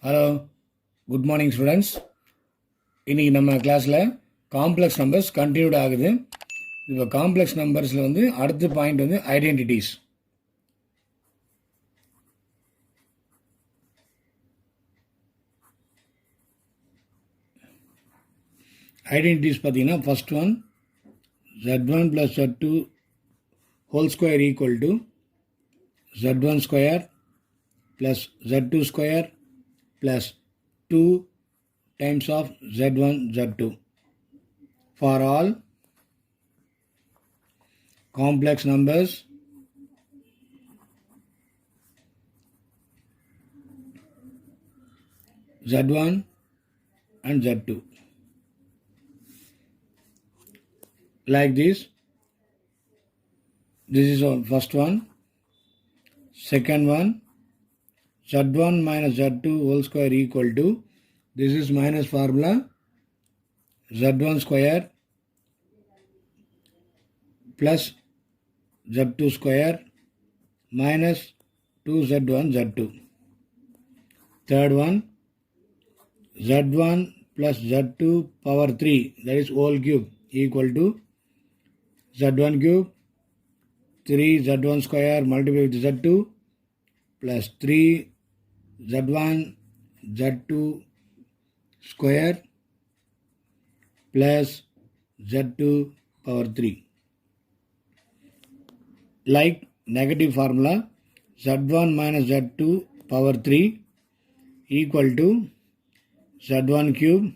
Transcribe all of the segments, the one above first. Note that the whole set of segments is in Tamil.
Hello, good morning students. இன்றைக்கி நம்ம கிளாஸில் காம்ப்ளெக்ஸ் நம்பர்ஸ் கண்டினியூட் ஆகுது. இப்போ காம்ப்ளெக்ஸ் நம்பர்ஸில் அடுத்த பாயிண்ட் ஐடென்டிட்டிஸ். ஐடென்டிட்டிஸ் பார்த்தீங்கன்னா first one z1 + z2 whole square equal to z1 square plus z2 square plus 2 times of z1 z2 for all complex numbers z1 and z2 like this. This is our first one. Second one, z1 minus z2 whole square equal to, this is minus formula, z1 square plus z2 square minus 2z1 z2. Third one, z1 plus z2 power 3, that is whole cube, equal to z1 cube 3 z1 square multiplied with z2 plus 3 z1 z2 square plus z2 power 3. Like negative formula, z1 minus z2 power 3 equal to z1 cube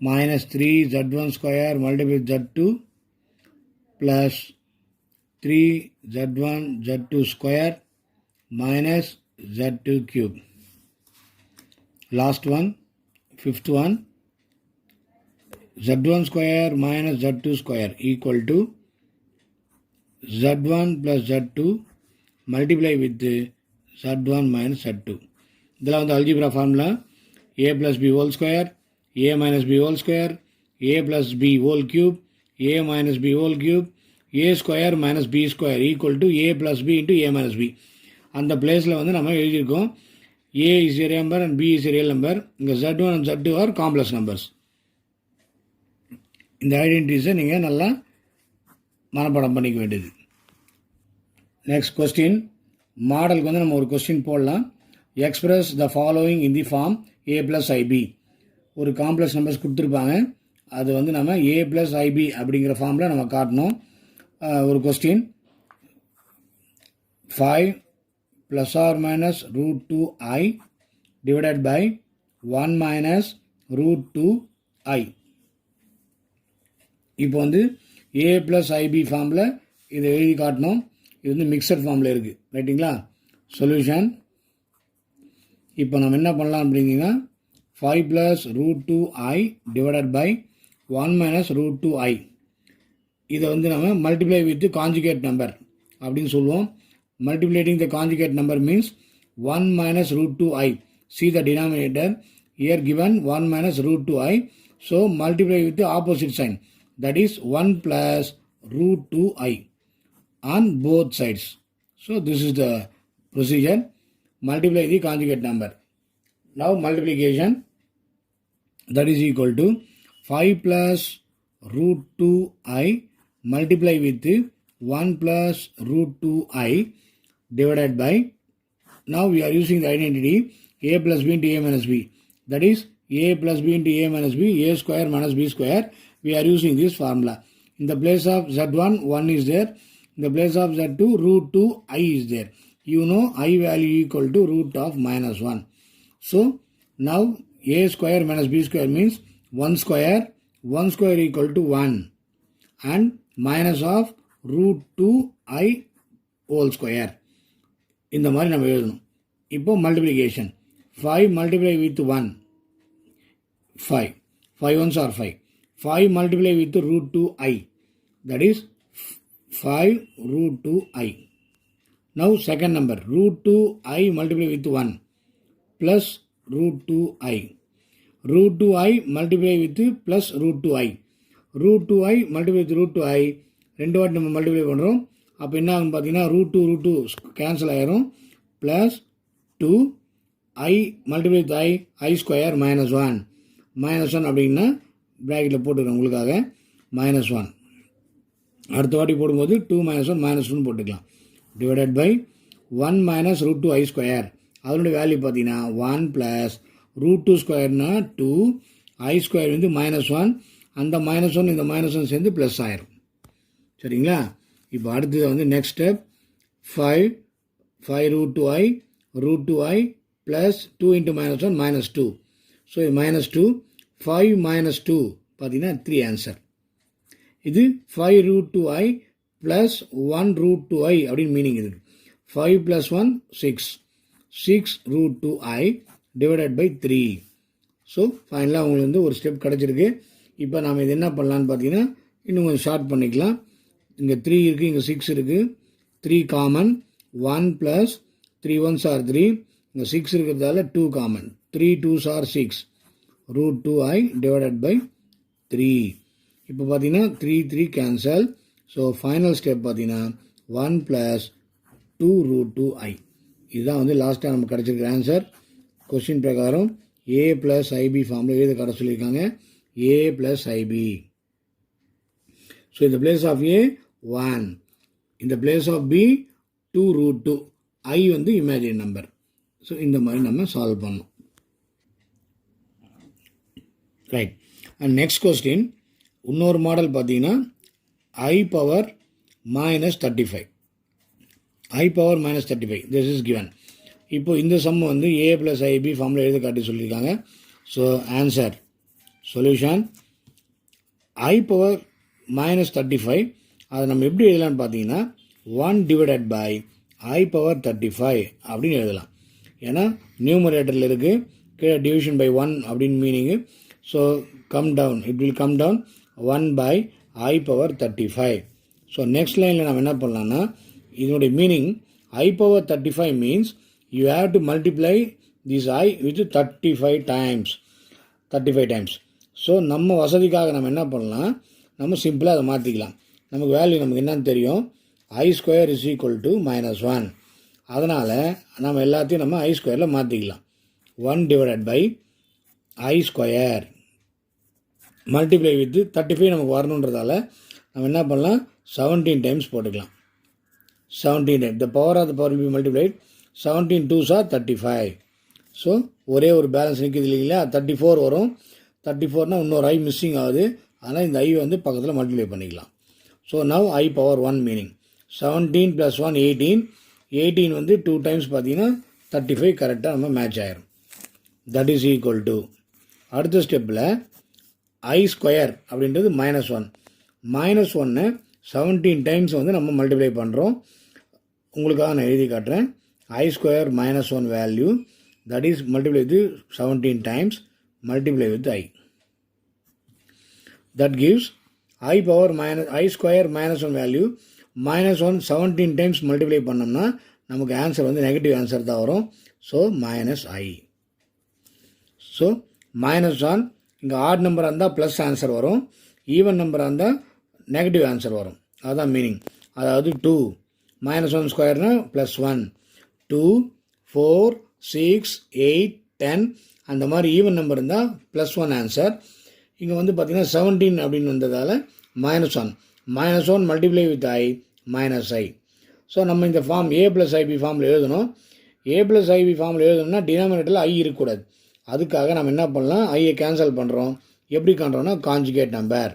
minus 3 z1 square multiplied with z2 plus 3 z1 z2 square minus z2 cube. Last one, fifth one, z1 square minus z2 square equal to z1 plus z2 multiply with z1 minus z2. இதில் algebra formula a plus b whole square, a minus b whole square, a plus b whole cube, a minus b whole cube, a square minus b square equal to a plus b into a minus b. அந்த பிளேஸில் நம்ம எழுதியிருக்கோம் a is a real number and b is a real number. இங்கே z1 and z2 are complex numbers. இந்த ஐடென்டிட்டிஸை நீங்கள் நல்லா மனப்பாடம் பண்ணிக்க வேண்டியது. நெக்ஸ்ட் கொஸ்டின், மாடலுக்கு நம்ம ஒரு கொஸ்டின் போடலாம். Express the following in the form a + ib. ஒரு காம்ப்ளெக்ஸ் நம்பர்ஸ் கொடுத்துருப்பாங்க, அது நம்ம a + ib அப்படிங்கிற ஃபார்மில் நம்ம காட்டணும். ஒரு question, 5 plus or minus root 2i divided by 1 minus root 2i. இப்போ a plus ib ஃபார்மில் இதை எழுதி காட்டணும். இது மிக்சட் ஃபார்மில் இருக்குது, ரைட்டுங்களா? சொல்யூஷன், இப்போ நம்ம என்ன பண்ணலாம் அப்படிங்கன்னா 5 plus root 2i divided by 1 minus root 2i, இதை நம்ம மல்டிப்ளை வித் காஞ்சுகேட் நம்பர் அப்படின்னு சொல்லுவோம். Multiplicating the conjugate number means 1 minus root 2i. See the denominator here given 1 minus root 2i. So multiply with the opposite sign. That is 1 plus root 2i on both sides. So this is the procedure. Multiply the conjugate number. Now multiplication, that is equal to 5 plus root 2i multiply with 1 plus root 2i divided by, now we are using the identity a plus b into a minus b, that is a plus b into a minus b, a square minus b square. We are using this formula. In the place of z1, 1 is there. In the place of z2, root 2i is there. You know I value equal to root of minus 1. So now a square minus b square means 1 square, 1 square equal to 1 and minus of root 2i whole square. இந்த மாதிரி நம்ம எழுதணும். இப்போ multiplication, 5 multiply with 1, 5, 5 ones are 5, 5 multiply with root 2i, that is 5 root 2i. Now second number, root 2i multiply with 1 plus root 2i, root 2i multiply with plus root 2i, root 2i multiply with root 2i, ரெண்டு வாட்டி நம்ம மல்டிப்ளை பண்ணுறோம். அப்போ என்ன ஆகும் பார்த்தீங்கன்னா root 2 கேன்சல் ஆயிரும், plus 2 I multiply with I square minus 1. Minus 1 அப்படின்னா ப்ராக்கெட்டில் போட்டுக்கிறேன் உங்களுக்காக -1. அடுத்த வாட்டி போடும்போது 2 -1 -1 போட்டுக்கலாம். Divided by 1 minus root 2 I square. அதனுடைய வேல்யூ பார்த்தீங்கன்னா 1 ப்ளஸ் ரூட் 2 ஸ்கொயர்னா 2 I ஸ்கொயர் வந்து -1. அந்த -1 இந்த -1 சேர்ந்து ப்ளஸ் ஆயிரும். சரிங்களா? இப்போ அடுத்தது வந்து next step 5 root 2I root 2I plus 2 into -1 -2. So இது -2 5 -2 பார்த்தீங்கன்னா 3 ஆன்சர். இது 5 root 2I plus 1 root 2I அப்படின்னு மீனிங் இருக்குது. 5 plus 1 6 root 2I divided by 3. So ஃபைனலாக உங்களுக்கு வந்து ஒரு ஸ்டெப் கிடச்சிருக்கு. இப்போ நாம் இது என்ன பண்ணலான்னு பார்த்தீங்கன்னா இன்னும் கொஞ்சம் ஷார்ட் பண்ணிக்கலாம். இங்கே 3 இருக்குது, இங்கே 6 இருக்குது. 3 காமன், 1 ப்ளஸ் 3 1s are 3. இங்கே 6 இருக்கிறதால 2 common, 3 2s are 6 root 2I divided by 3. இப்போ பார்த்தீங்கன்னா 3 கேன்சல். ஸோ ஃபைனல் ஸ்டெப் பார்த்தீங்கன்னா 1 ப்ளஸ் 2 ரூட் 2I. இதுதான் வந்து லாஸ்ட்டாக நமக்கு கிடச்சிருக்கிற ஆன்சர். கொஸ்டின் பிரகாரம் A ப்ளஸ் IB ஃபார்மில் எழுத கடை சொல்லியிருக்காங்க. A plus IB. ஸோ இந்த பிளேஸ் ஆஃப் A 1, இந்த place of B 2 root 2, I வந்து இமேஜினரி நம்பர். ஸோ இந்த மாதிரி நம்ம சால்வ் பண்ணோம். ரைட். அண்ட் நெக்ஸ்ட் கொஸ்டின் இன்னொரு மாடல் பார்த்தீங்கன்னா I power -35. I power -35 this is given. இப்போ இந்த சம் வந்து A ப்ளஸ் IB ஃபார்மில் எழுத காட்டி சொல்லியிருக்காங்க. So answer solution I power -35 அதை நம்ம எப்படி எழுதலாம்னு பார்த்தீங்கன்னா 1 டிவைடட் பை I பவர் 35 அப்படின்னு எழுதலாம். ஏன்னா நியூமரேட்டரில் இருக்குது, கீழே டிவிஷன் பை 1 அப்படின்னு meaning. So come down, it will come down 1 by I power 35. So next லைனில் நம்ம என்ன பண்ணலாம்னா இதனுடைய meaning I power 35 means you have to multiply this I with 35 times. So நம்ம வசதிக்காக நம்ம என்ன பண்ணலாம், நம்ம சிம்பிளாக அதை மாற்றிக்கலாம். நமக்கு வேல்யூ நமக்கு என்னன்னு தெரியும், I square is equal to -1. அதனால் நம்ம எல்லாத்தையும் நம்ம I ஸ்கொயரில் மாற்றிக்கலாம். 1 divided by I square multiply with 35 நமக்கு வரணுன்றதால நம்ம என்ன பண்ணலாம் 17 டைம்ஸ் போட்டுக்கலாம். 17 time the power of the power be multiplied 17 2s are 35. So ஒரே ஒரு பேலன்ஸ் நிற்கிது இல்லைங்களா, 34 வரும். 34னா இன்னொரு I மிஸ்ஸிங் ஆகுது. அதனால் இந்த I வந்து பக்கத்தில் மல்டிப்ளை பண்ணிக்கலாம். So now I power 1 meaning 17 plus 1 18 வந்து 2 டைம்ஸ் பார்த்தீங்கன்னா 35 கரெக்டாக நம்ம மேட்ச் ஆயிரும். தட் இஸ் ஈக்குவல் டு அடுத்த ஸ்டெப்பில் I ஸ்கொயர் அப்படின்றது -1. -1 17 டைம்ஸ் வந்து நம்ம மல்டிப்ளை பண்ணுறோம். உங்களுக்காக நான் எழுதி காட்டுறேன். I square -1 value that is multiply with 17 times multiply with I. That gives I power I square -1 value -1 17 times multiply பண்ணோம்னா நமக்கு ஆன்சர் வந்து நெகட்டிவ் ஆன்சர் தான் வரும். So -I. ஸோ -1 இங்கே ஆட் நம்பராக இருந்தால் ப்ளஸ் ஆன்சர் வரும், ஈவன் நம்பராக இருந்தால் நெகட்டிவ் ஆன்சர் வரும். அதுதான் மீனிங். அதாவது 2 -1 ஸ்கொயர்னா +1, 2 4 6 8 10 அந்த மாதிரி ஈவன் நம்பர் இருந்தால் +1 ஆன்சர். இங்கே வந்து பார்த்திங்கன்னா 17 அப்படின்னு வந்ததால் -1 multiply with I -I. So நம்ம இந்த ஃபார்ம் A ப்ளஸ் IB ஃபார்மில் எழுதணும். A ப்ளஸ் IB ஃபார்மில் எழுதணும்னா டினாமினேட்டரில் I இருக்கக்கூடாது. அதுக்காக நம்ம என்ன பண்ணலாம், ஐயை கேன்சல் பண்ணுறோம். எப்படி பண்ணுறோன்னா காஞ்சுகேட் நம்பர்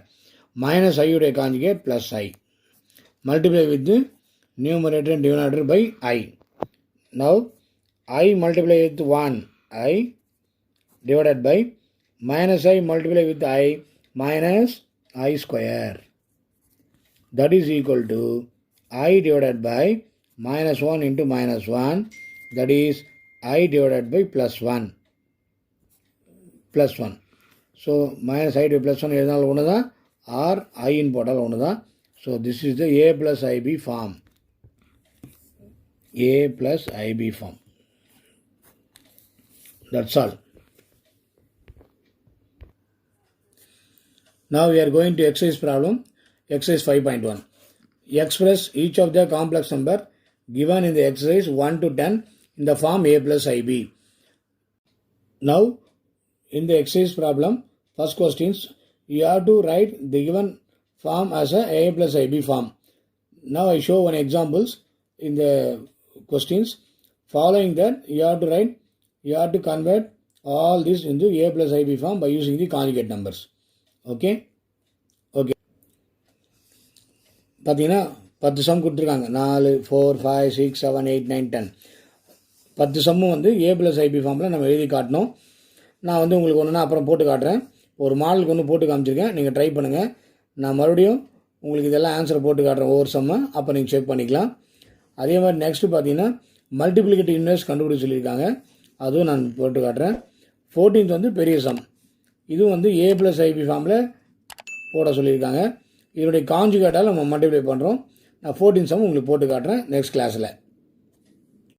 -I உடைய conjugate +I multiply with numerator and denominator by I. Now I multiply with 1 I divided by -I multiply with I minus I square. That is equal to I divided by -1 into -1. That is I divided by +1. So minus I divided by +1 எழுதினால் ஒன்று தான், or I in போட்டால் ஒன்று தான். So this is the A plus IB form. A plus IB form. That's all. Now we are going to exercise problem. Exercise 5.1. Express each of the complex number given in the exercise 1 to 10 in the form A plus IB. Now, in the exercise problem, first questions, you have to write the given form as a plus IB form. Now I show one examples in the questions. Following that, you have to convert all this into A plus IB form by using the conjugate numbers. Okay? Okay. பார்த்தீங்கன்னா 10 சம் கொடுத்துருக்காங்க. 4, 4, 5, 6, 7, 8, 9, 10. 10 சம்மும் வந்து A plus IB ஃபார்மில் நம்ம எழுதி காட்டணும். நான் வந்து உங்களுக்கு ஒன்றுனா அப்புறம் போட்டு காட்டுறேன். ஒரு மாடலுக்கு ஒன்று போட்டு காமிச்சிருக்கேன். நீங்கள் ட்ரை பண்ணுங்கள். நான் மறுபடியும் உங்களுக்கு இதெல்லாம் ஆன்சரை போட்டு காட்டுறேன் ஒவ்வொரு சம்மை. அப்போ நீங்கள் செக் பண்ணிக்கலாம். அதே மாதிரி நெக்ஸ்ட்டு பார்த்தீங்கன்னா மல்டிப்ளிகேட்டிவ் இன்வெர்ஸ் கண்டுபிடிச்சி சொல்லியிருக்காங்க. அதுவும் நான் போட்டு காட்டுறேன். 14th வந்து பெரிய சம். இதுவும் வந்து A plus IB ஃபார்மில் போட சொல்லியிருக்காங்க. இதனுடைய காஞ்சுகேட்டால் நம்ம மல்டிப்ளை பண்ணுறோம். நான் 14 சம் உங்களுக்கு போட்டு காட்டுறேன் நெக்ஸ்ட் கிளாஸில்.